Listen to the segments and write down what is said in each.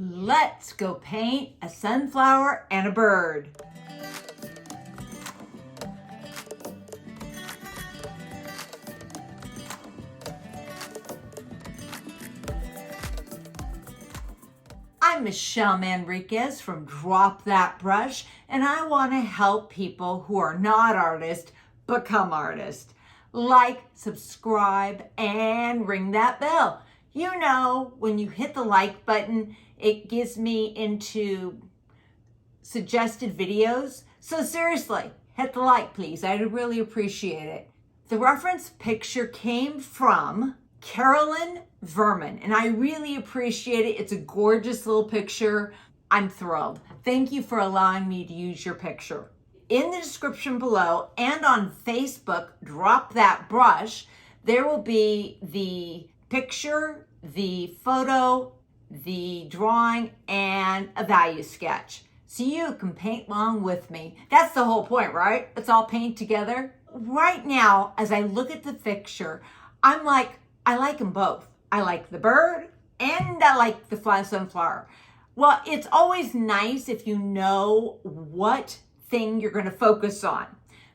Let's go paint a sunflower and a bird. I'm Michelle Manriquez from Drop That Brush, and I want to help people who are not artists become artists. Like, subscribe, and ring that bell. You know, when you hit the like button, it gives me into suggested videos. So seriously, hit the like, please. I'd really appreciate it. The reference picture came from Carolyn Verman, and I really appreciate it. It's a gorgeous little picture. I'm thrilled. Thank you for allowing me to use your picture. In the description below and on Facebook, Drop That Brush, there will be the picture, the photo, the drawing, and a value sketch. So you can paint along with me. That's the whole point, right? Let's all paint together. Right now, as I look at the picture, I'm like, I like them both. I like the bird and I like the sunflower. Well, it's always nice if you know what thing you're going to focus on.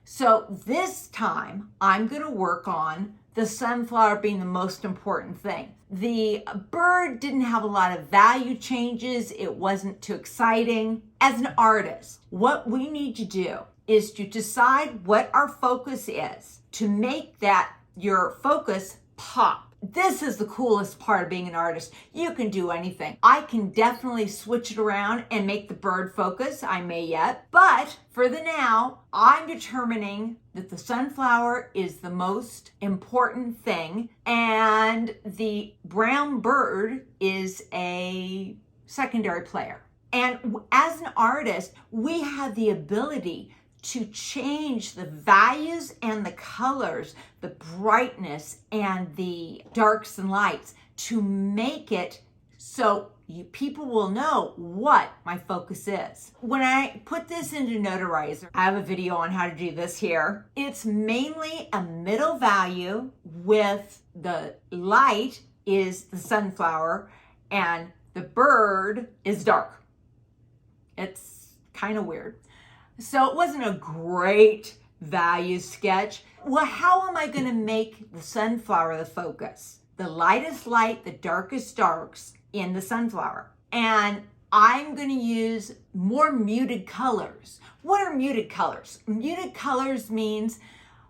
So this time I'm going to work on the sunflower being the most important thing. The bird didn't have a lot of value changes. It wasn't too exciting. As an artist, what we need to do is to decide what our focus is to make that your focus pop. This is the coolest part of being an artist. You can do anything. I can definitely switch it around and make the bird focus. I may yet. But for the now, I'm determining that the sunflower is the most important thing and the brown bird is a secondary player. And as an artist, we have the ability to change the values and the colors, the brightness and the darks and lights to make it so people will know what my focus is. When I put this into Notanizer, I have a video on how to do this here. It's mainly a middle value with the light is the sunflower and the bird is dark. It's kind of weird. So it wasn't a great value sketch. Well, how am I going to make the sunflower the focus? The lightest light, the darkest darks in the sunflower. And I'm going to use more muted colors. What are muted colors? Muted colors means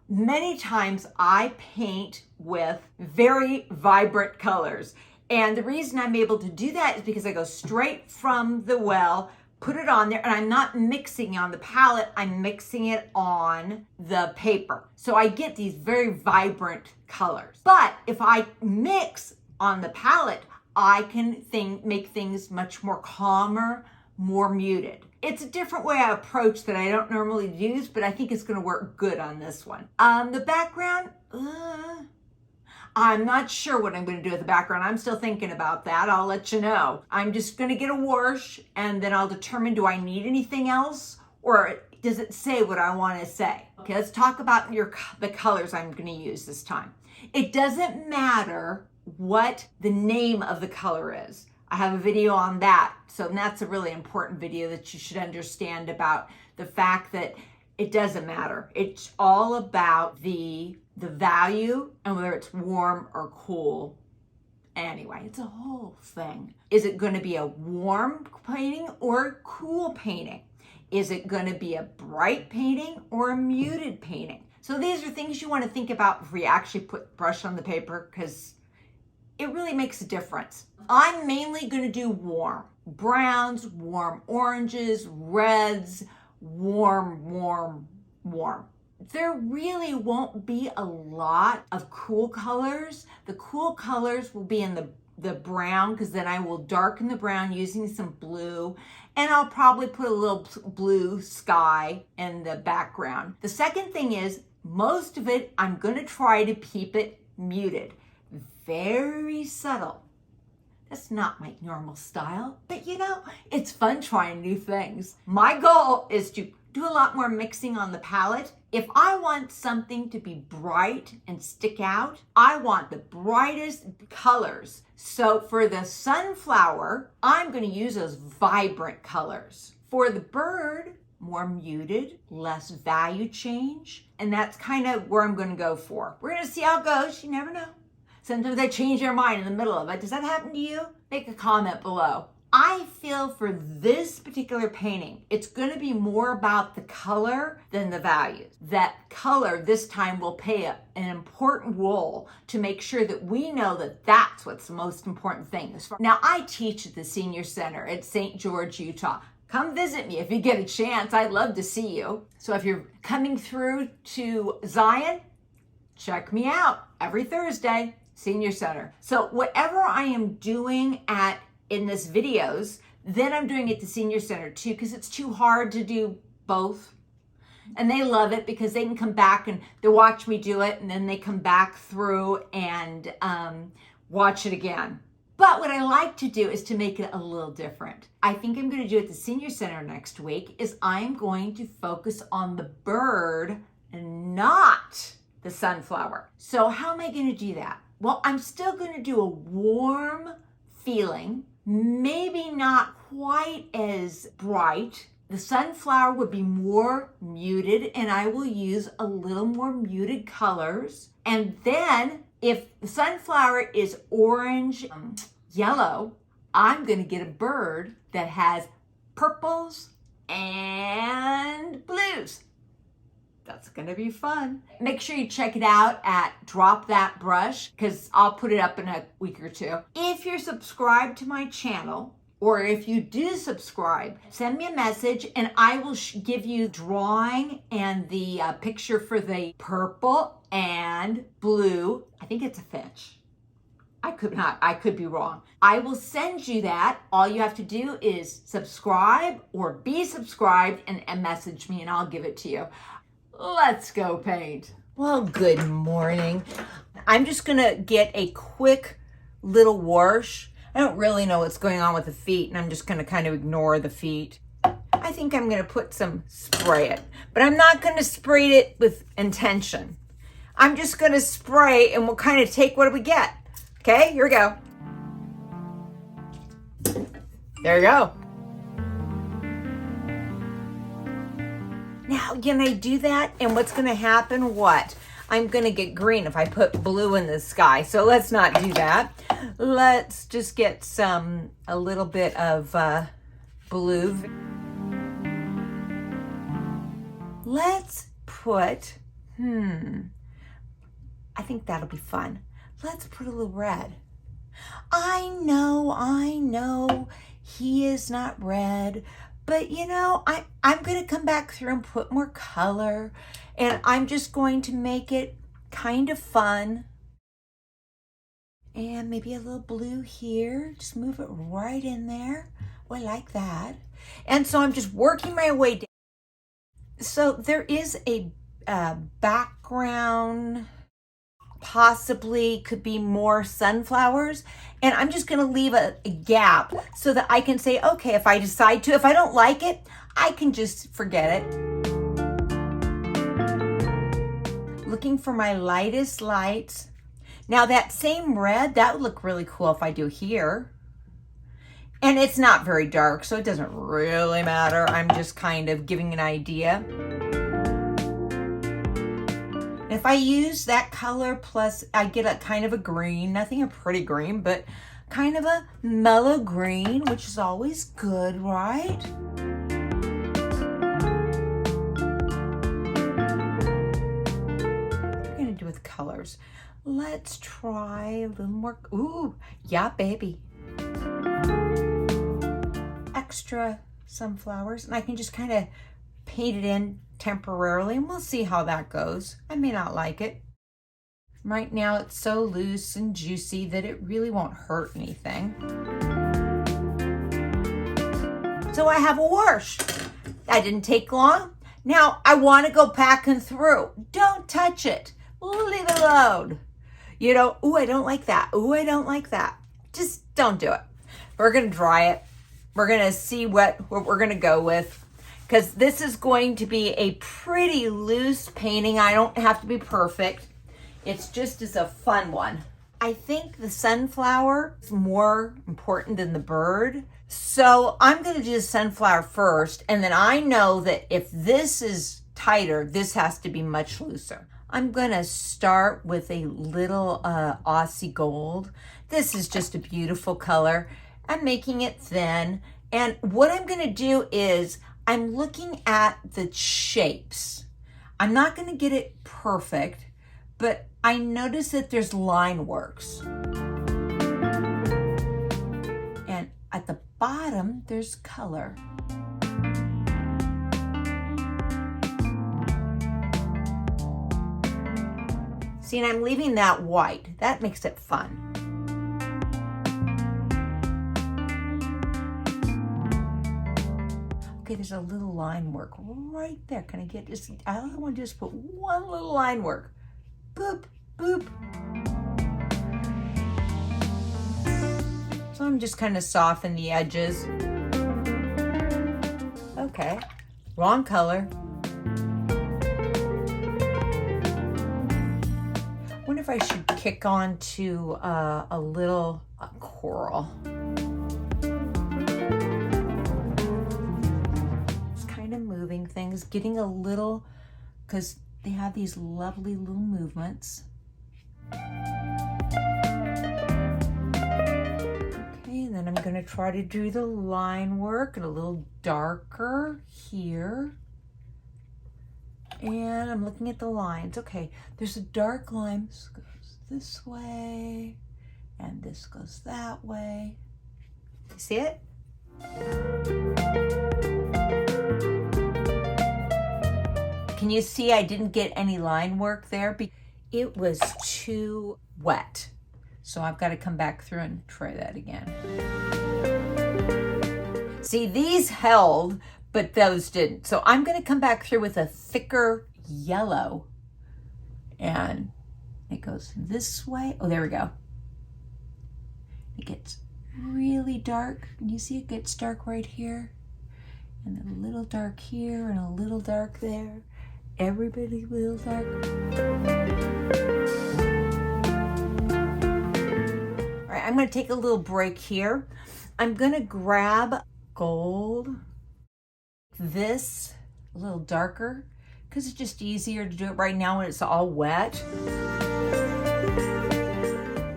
many times I paint with very vibrant colors. And the reason I'm able to do that is because I go straight from the well, put it on there, and I'm not mixing on the palette, I'm mixing it on the paper. So I get these very vibrant colors. But if I mix on the palette, I can make things much more calmer, more muted. It's a different way I approach that I don't normally use, but I think it's gonna work good on this one. The background, I'm not sure what I'm going to do with the background. I'm still thinking about that. I'll let you know. I'm just going to get a wash and then I'll determine, do I need anything else or does it say what I want to say? Okay, let's talk about the colors I'm going to use this time. It doesn't matter what the name of the color is. I have a video on that. So that's a really important video that you should understand about the fact that it doesn't matter. It's all about the value and whether it's warm or cool. Anyway, it's a whole thing. Is it going to be a warm painting or a cool painting? Is it going to be a bright painting or a muted painting? So these are things you want to think about before you actually put brush on the paper because it really makes a difference. I'm mainly going to do warm browns, warm oranges, reds, warm. There really won't be a lot of cool colors. The cool colors will be in the brown because then I will darken the brown using some blue and I'll probably put a little blue sky in the background. The second thing is most of it, I'm going to try to keep it muted. Very subtle. That's not my normal style, but you know, it's fun trying new things. My goal is to do a lot more mixing on the palette. If I want something to be bright and stick out, I want the brightest colors. So for the sunflower, I'm going to use those vibrant colors. For the bird, more muted, less value change. And that's kind of where I'm going to go for. We're going to see how it goes. You never know. Sometimes I change their mind in the middle of it. Does that happen to you? Make a comment below. I feel for this particular painting, it's going to be more about the color than the values. That color this time will play an important role to make sure that we know that that's what's the most important thing. Now, I teach at the Senior Center at St. George, Utah. Come visit me if you get a chance. I'd love to see you. So if you're coming through to Zion, check me out every Thursday, Senior Center. So whatever I am doing in this videos, then I'm doing it at the Senior Center too, because it's too hard to do both. And they love it because they can come back and they watch me do it, and then they come back through and watch it again. But what I like to do is to make it a little different. I think I'm going to do at the Senior Center next week is I'm going to focus on the bird and not the sunflower. So how am I going to do that? Well, I'm still going to do a warm feeling, maybe not quite as bright. The sunflower would be more muted, and I will use a little more muted colors. And then if the sunflower is orange, yellow, I'm going to get a bird that has purples and blues. That's going to be fun. Make sure you check it out at Drop That Brush, because I'll put it up in a week or two. If you're subscribed to my channel, or if you do subscribe, send me a message and I will give you drawing and the picture for the purple and blue. I think it's a finch. I could be wrong. I will send you that. All you have to do is subscribe or be subscribed and message me and I'll give it to you. Let's go paint. Well, good morning. I'm just gonna get a quick little wash. I don't really know what's going on with the feet, and I'm just gonna kind of ignore the feet. I think I'm gonna put some spray it, but I'm not gonna spray it with intention. I'm just gonna spray and we'll kind of take what we get. Okay, here we go. There you go. Now, can I do that? And what's going to happen? What? I'm going to get green if I put blue in the sky. So let's not do that. Let's just get a little bit of blue. Let's put, I think that'll be fun. Let's put a little red. I know, he is not red. But you know, I'm going to come back through and put more color, and I'm just going to make it kind of fun. And maybe a little blue here. Just move it right in there. Oh, I like that. And so I'm just working my way down. So there is a background, possibly could be more sunflowers. And I'm just going to leave a gap so that I can say, okay, if I decide to, if I don't like it, I can just forget it. Looking for my lightest lights. Now that same red, that would look really cool if I do here. And it's not very dark, so it doesn't really matter. I'm just kind of giving an idea. If I use that color plus I get a kind of a green, nothing a pretty green, but kind of a mellow green, which is always good, right? What are we gonna do with colors? Let's try a little more, ooh, yeah, baby. Extra sunflowers, and I can just kind of paint it in temporarily, and we'll see how that goes. I may not like it. Right now it's so loose and juicy that it really won't hurt anything. So I have a wash. That didn't take long. Now I want to go back and through. Don't touch it. Leave it alone. You know, ooh, I don't like that. Ooh, I don't like that. Just don't do it. We're going to dry it. We're going to see what we're going to go with. because this is going to be a pretty loose painting. I don't have to be perfect. It's just as a fun one. I think the sunflower is more important than the bird. So I'm going to do the sunflower first. And then I know that if this is tighter, this has to be much looser. I'm going to start with a little Aussie Gold. This is just a beautiful color. I'm making it thin. And what I'm going to do is I'm looking at the shapes. I'm not going to get it perfect, but I notice that there's line works. And at the bottom, there's color. See, and I'm leaving that white. That makes it fun. Okay, there's a little line work right there. Can I get just, I want to just put one little line work. Boop, boop. So I'm just kind of soften the edges. Okay, wrong color. I wonder if I should kick on to a little coral. Just kind of moving things, getting a little, because they have these lovely little movements. Okay, and then I'm going to try to do the line work and a little darker here. And I'm looking at the lines. Okay, there's a dark line. This goes this way, and this goes that way. You see it? Can you see I didn't get any line work there? It was too wet. So I've got to come back through and try that again. See, these held, but those didn't. So I'm going to come back through with a thicker yellow. And it goes this way. Oh, there we go. It gets really dark. Can you see it gets dark right here? And a little dark here and a little dark there. Everybody a little dark. All right, I'm going to take a little break here. I'm going to grab gold, this a little darker, because it's just easier to do it right now when it's all wet.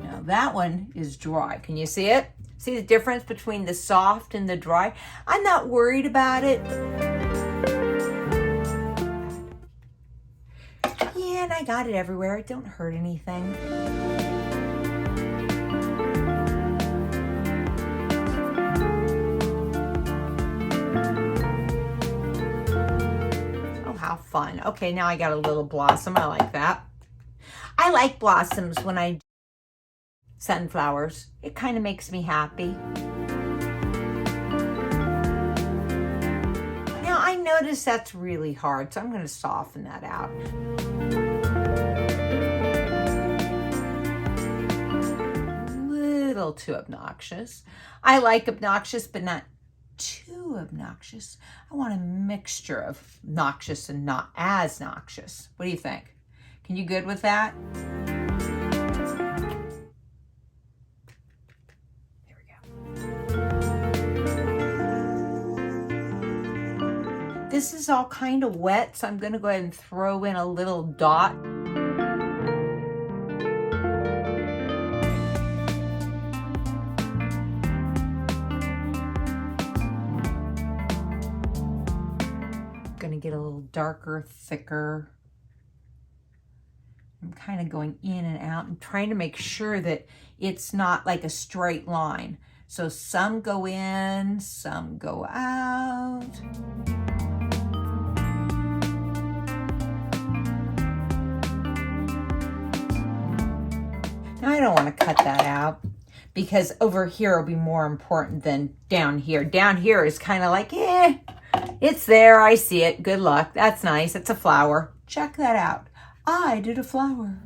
Now that one is dry. Can you see it? See the difference between the soft and the dry? I'm not worried about it. Yeah, and I got it everywhere. It don't hurt anything. How fun. Okay, now I got a little blossom. I like that. I like blossoms when I do sunflowers. It kind of makes me happy. Now I notice that's really hard, so I'm going to soften that out. Little too obnoxious. I like obnoxious, but not too obnoxious. I want a mixture of noxious and not as noxious. What do you think? Can you good with that? There we go. This is all kind of wet, so I'm going to go ahead and throw in a little dot. Get a little darker, thicker. I'm kind of going in and out and trying to make sure that it's not like a straight line. So some go in, some go out. Now I don't want to cut that out because over here will be more important than down here. Down here is kind of like, it's there. I see it. Good luck. That's nice. It's a flower. Check that out. I did a flower.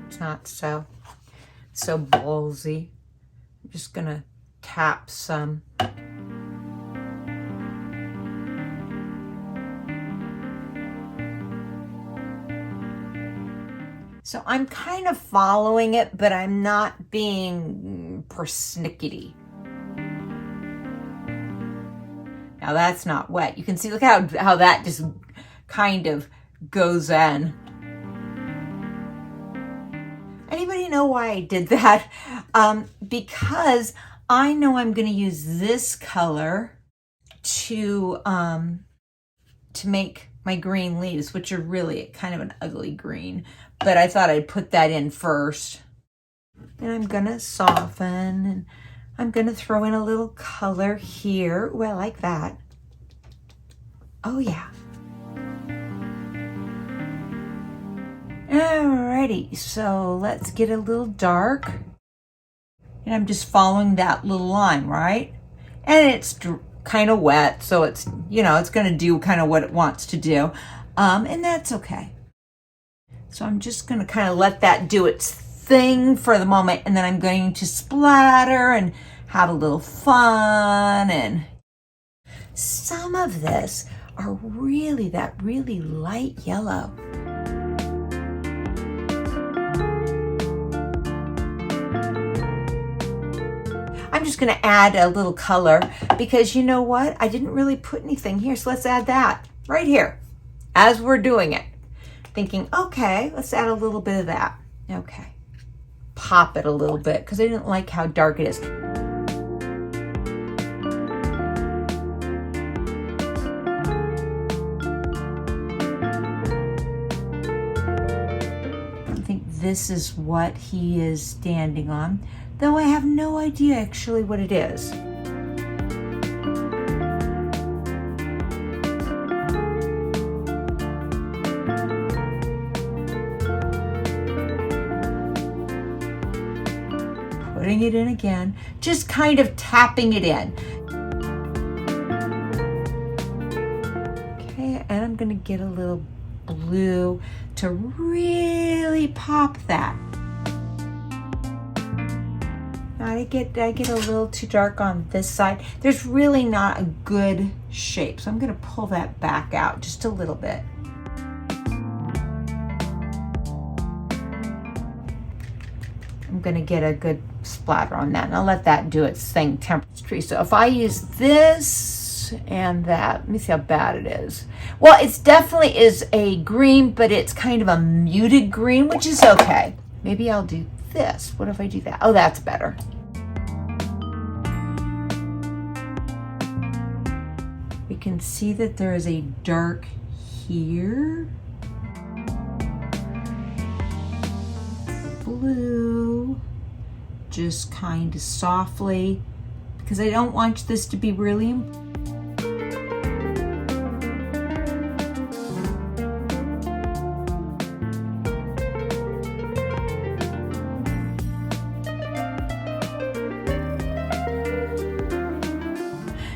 It's not so. So ballsy. I'm just gonna tap some. So I'm kind of following it, but I'm not being persnickety. Now that's not wet. You can see, look how that just kind of goes in. Anybody know why I did that? Because I know I'm going to use this color to make my green leaves, which are really kind of an ugly green. But I thought I'd put that in first. And I'm going to soften, and I'm going to throw in a little color here. Ooh, I like that. Oh, yeah. Alrighty, so let's get a little dark. And I'm just following that little line, right? And it's kind of wet, so it's, you know, it's going to do kind of what it wants to do. And that's okay. So I'm just going to kind of let that do its thing for the moment, and then I'm going to splatter and have a little fun. And some of this are really that really light yellow. I'm just going to add a little color because you know what? I didn't really put anything here, so let's add that right here as we're doing it. Thinking, okay, let's add a little bit of that. Okay. Pop it a little bit because I didn't like how dark it is. I think this is what he is standing on, though I have no idea actually what it is. Putting it in again, just kind of tapping it in. Okay, and I'm gonna get a little blue to really pop that. I get a little too dark on this side. There's really not a good shape, so I'm gonna pull that back out just a little bit. I'm gonna get a good splatter on that, and I'll let that do its thing temporarily. So if I use this and that, let me see how bad it is. Well, it's definitely is a green, but it's kind of a muted green, which is okay. Maybe I'll do this. What if I do that? Oh, that's better. We can see that there is a dark here. Blue, just kind of softly, because I don't want this to be really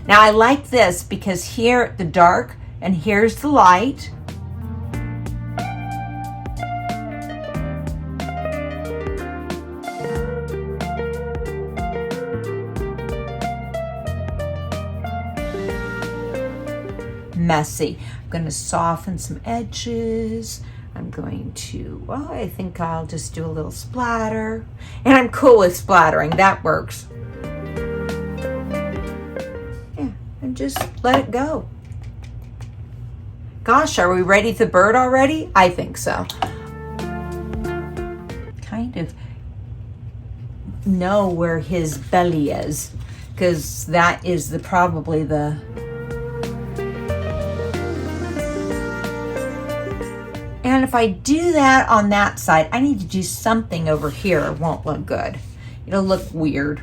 Now I like this because here the dark and here's the light. Messy. I'm going to soften some edges. I'm going to, well, I think I'll just do a little splatter. And I'm cool with splattering. That works. Yeah, and just let it go. Gosh, are we ready for the bird already? I think so. Kind of know where his belly is, because that is probably the And if I do that on that side, I need to do something over here. It won't look good. It'll look weird.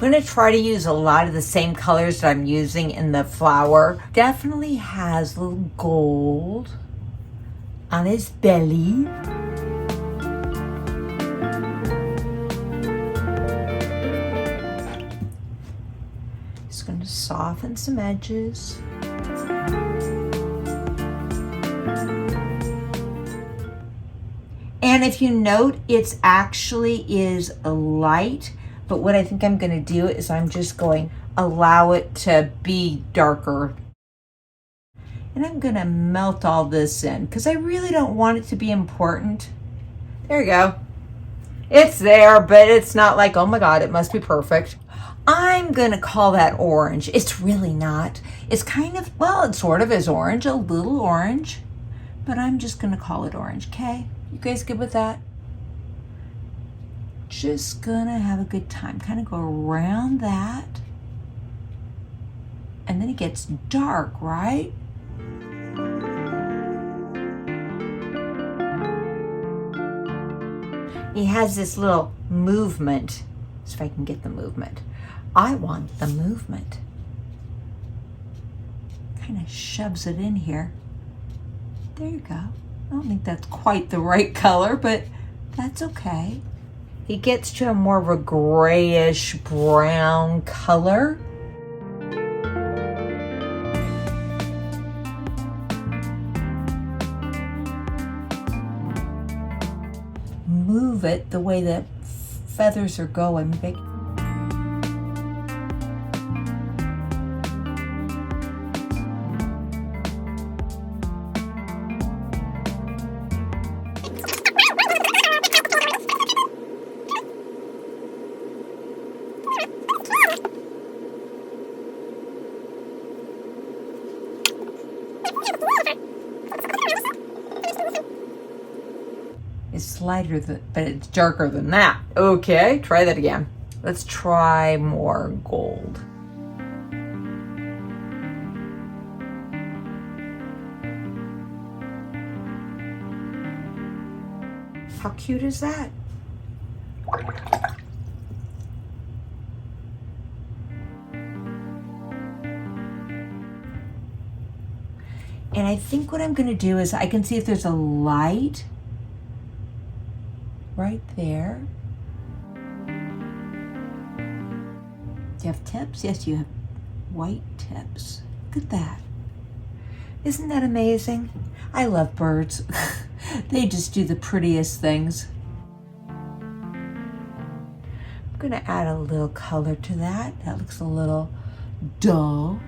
gonna try to use a lot of the same colors that I'm using in the flower. Definitely has a little gold on his belly. Just gonna soften some edges. And if you note, it's actually is a light, but what I think I'm gonna do is I'm just going allow it to be darker. And I'm gonna melt all this in because I really don't want it to be important. There you go. It's there, but it's not like, oh my God, it must be perfect. I'm gonna call that orange. It's really not. It's kind of, well, it sort of is orange, a little orange, but I'm just gonna call it orange, okay? You guys good with that? Just gonna have a good time. Kind of go around that. And then it gets dark, right? He has this little movement. So if I can get the movement. I want the movement. Kind of shoves it in here. There you go. I don't think that's quite the right color, but that's okay. He gets to a more of a grayish brown color. Move it the way that feathers are going. It's lighter, but it's darker than that. Okay, try that again. Let's try more gold. How cute is that? And I think what I'm going to do is I can see if there's a light right there. Do you have tips? Yes, you have white tips. Look at that. Isn't that amazing? I love birds. They just do the prettiest things. I'm gonna add a little color to that. That looks a little dull.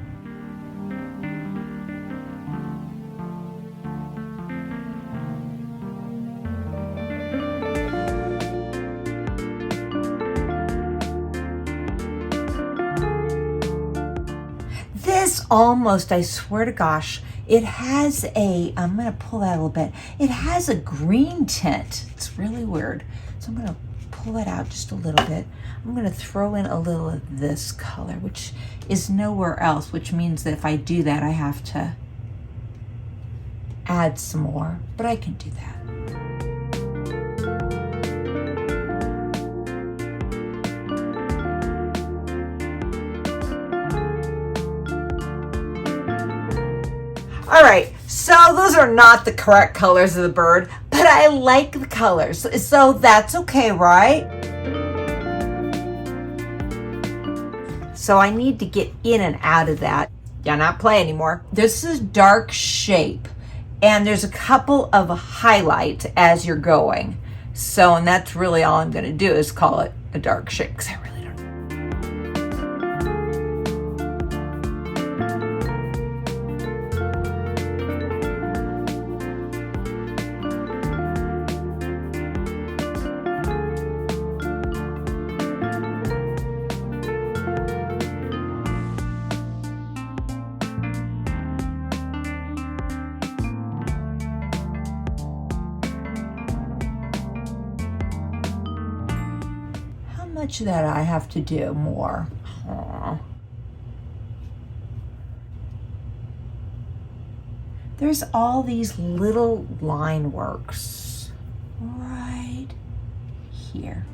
This almost, I swear to gosh, it has a, I'm gonna pull that a little bit. It has a green tint. It's really weird. So I'm gonna pull it out just a little bit. I'm gonna throw in a little of this color, which is nowhere else, which means that if I do that, I have to add some more, but I can do that. All right, so those are not the correct colors of the bird, but I like the colors, so that's okay, right? So I need to get in and out of that. Yeah, not play anymore. This is dark shape, and there's a couple of highlights as you're going. So, and that's really all I'm gonna do is call it a dark shape, because I really don't. Much that I have to do more. Aww. There's all these little line works right here.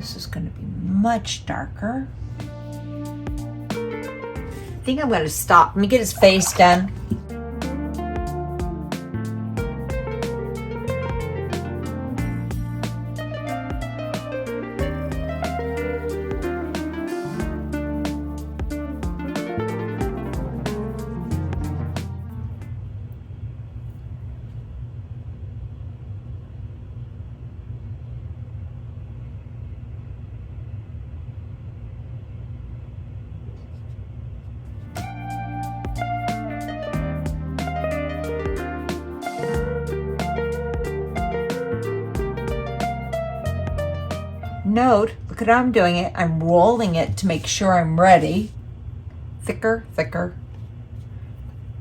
This is going to be much darker. I think I'm going to stop. Let me get his face done. Note, look at how I'm doing it. I'm rolling it to make sure I'm ready. Thicker, thicker.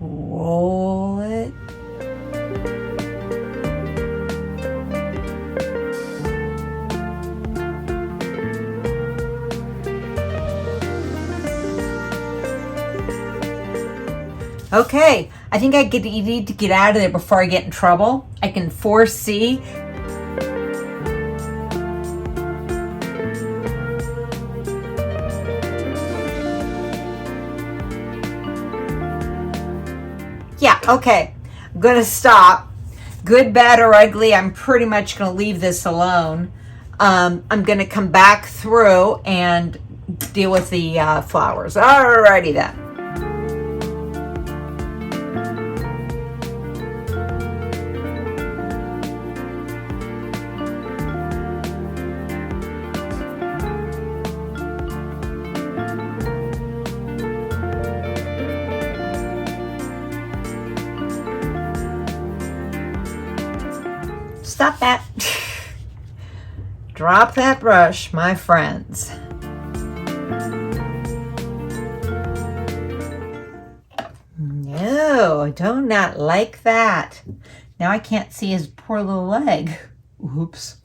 Roll it. Okay, I think I need to get out of there before I get in trouble. I can foresee. Yeah, okay, I'm gonna stop. Good, bad, or ugly, I'm pretty much gonna leave this alone. I'm gonna come back through and deal with the flowers. Alrighty then. Stop that. Drop that brush, my friends. No, I do not like that. Now I can't see his poor little leg. Oops.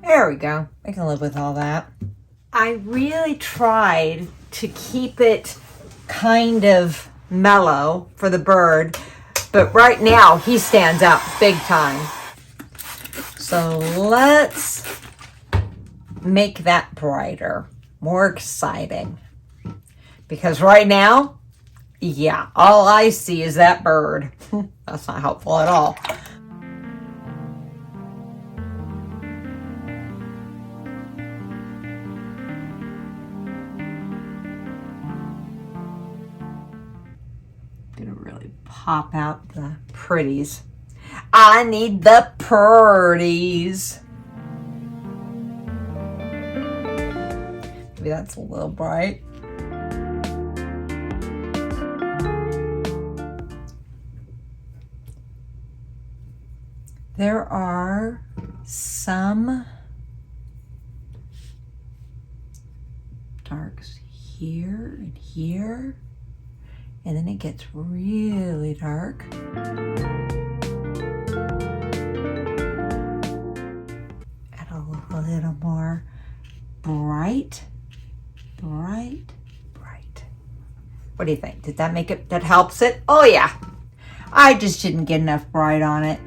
There we go. I can live with all that. I really tried to keep it kind of mellow for the bird, but right now he stands out big time. So let's make that brighter, more exciting. Because right now, yeah, all I see is that bird. That's not helpful at all. Pop out the pretties. I need the pretties. Maybe that's a little bright. There are some darks here and here. And then it gets really dark. Add a little more bright, bright, bright. What do you think? Did that make it, that helps it? Oh yeah. I just didn't get enough bright on it.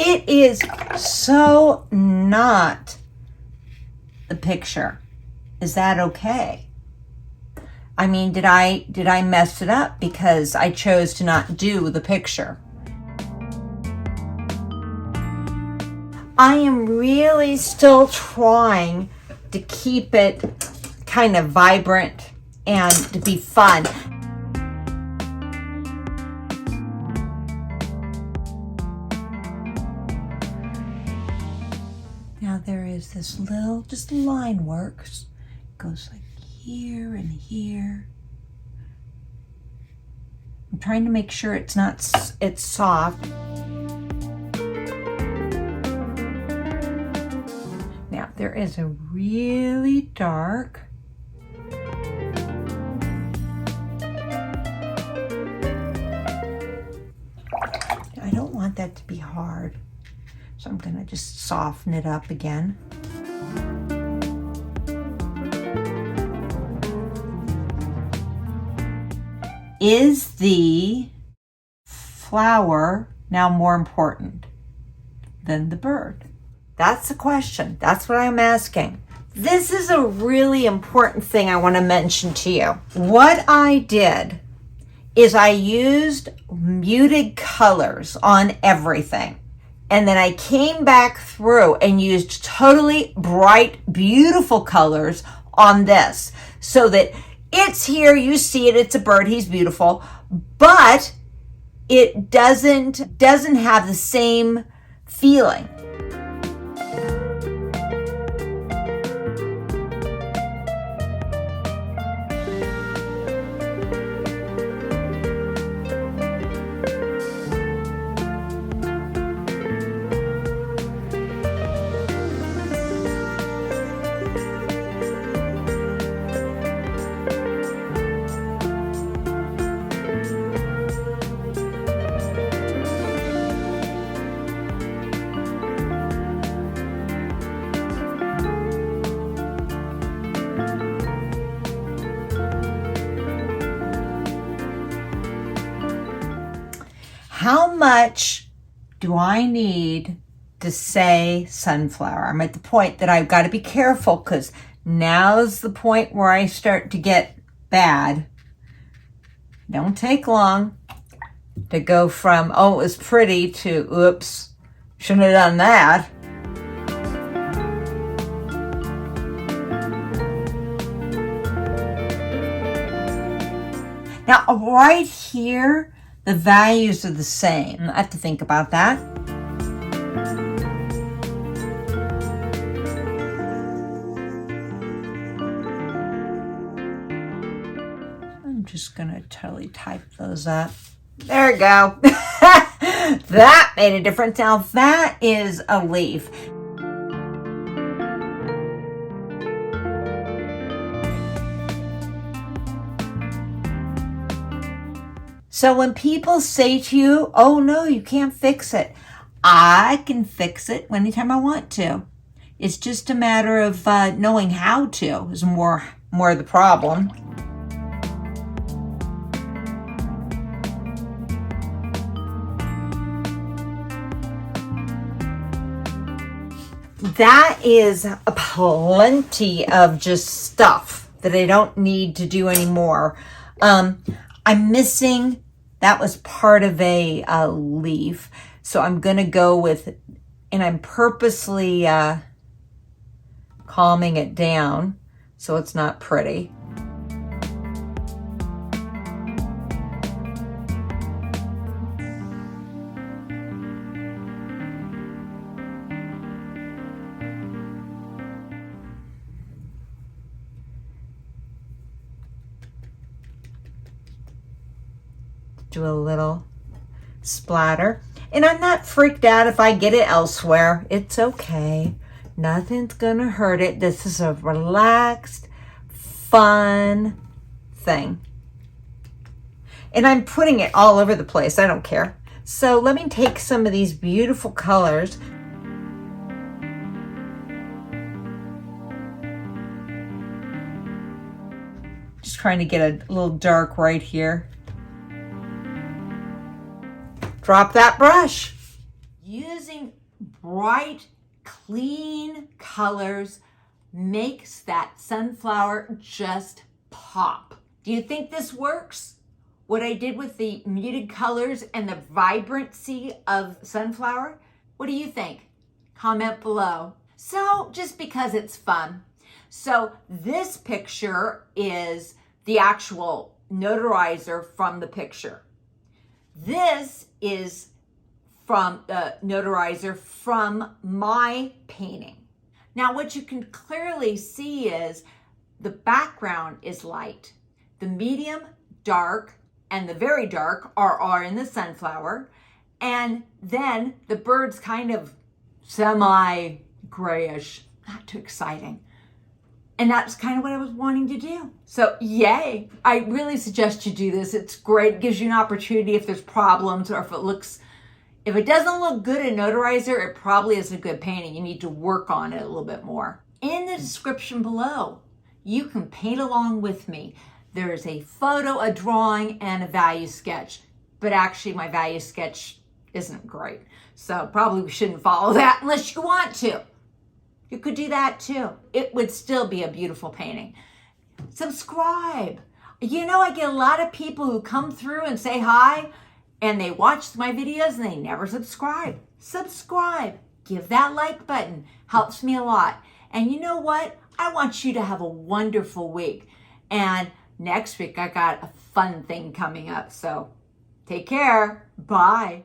It is so not the picture. Is that okay? I mean, did I mess it up because I chose to not do the picture? I am really still trying to keep it kind of vibrant and to be fun. Now there is this little, just line works. It goes like here and here. I'm trying to make sure it's soft. Now there is a really dark. I don't want that to be hard, so I'm gonna just soften it up again. Is the flower now more important than the bird? That's the question. That's what I'm asking. This is a really important thing I want to mention to you. What I did is I used muted colors on everything. And then I came back through and used totally bright, beautiful colors on this so that it's here, you see it, it's a bird, he's beautiful, but it doesn't have the same feeling. How much do I need to say sunflower? I'm at the point that I've got to be careful because now's the point where I start to get bad. Don't take long to go from, oh, it was pretty to, oops, shouldn't have done that. Now, right here, the values are the same. I have to think about that. I'm just gonna totally type those up. There we go. That made a difference. Now that is a leaf. So when people say to you, oh no, you can't fix it, I can fix it anytime I want to. It's just a matter of knowing how to is more the problem. That is plenty of just stuff that I don't need to do anymore. I'm missing. That was part of a leaf. So I'm going to go with, and I'm purposely calming it down so it's not pretty. Do a little splatter. And I'm not freaked out if I get it elsewhere. It's okay. Nothing's gonna hurt it. This is a relaxed, fun thing. And I'm putting it all over the place. I don't care. So let me take some of these beautiful colors. Just trying to get a little dark right here. Drop that brush. Using bright, clean colors makes that sunflower just pop. Do you think this works? What I did with the muted colors and the vibrancy of sunflower? What do you think? Comment below. So, just because it's fun. So this picture is the actual notarizer from the picture. This is from the notarizer from my painting. Now what you can clearly see is the background is light. The medium, dark, and the very dark are in the sunflower. And then the bird's kind of semi-grayish, not too exciting. And that's kind of what I was wanting to do. So yay, I really suggest you do this. It's great, it gives you an opportunity if there's problems or if it doesn't look good in notarizer, it probably isn't a good painting. You need to work on it a little bit more. In the description below, you can paint along with me. There is a photo, a drawing, and a value sketch. But actually my value sketch isn't great. So probably we shouldn't follow that unless you want to. You could do that too. It would still be a beautiful painting. Subscribe. You know, I get a lot of people who come through and say hi, and they watch my videos and they never subscribe. Subscribe. Give that like button. Helps me a lot. And you know what? I want you to have a wonderful week. And next week I got a fun thing coming up. So take care. Bye.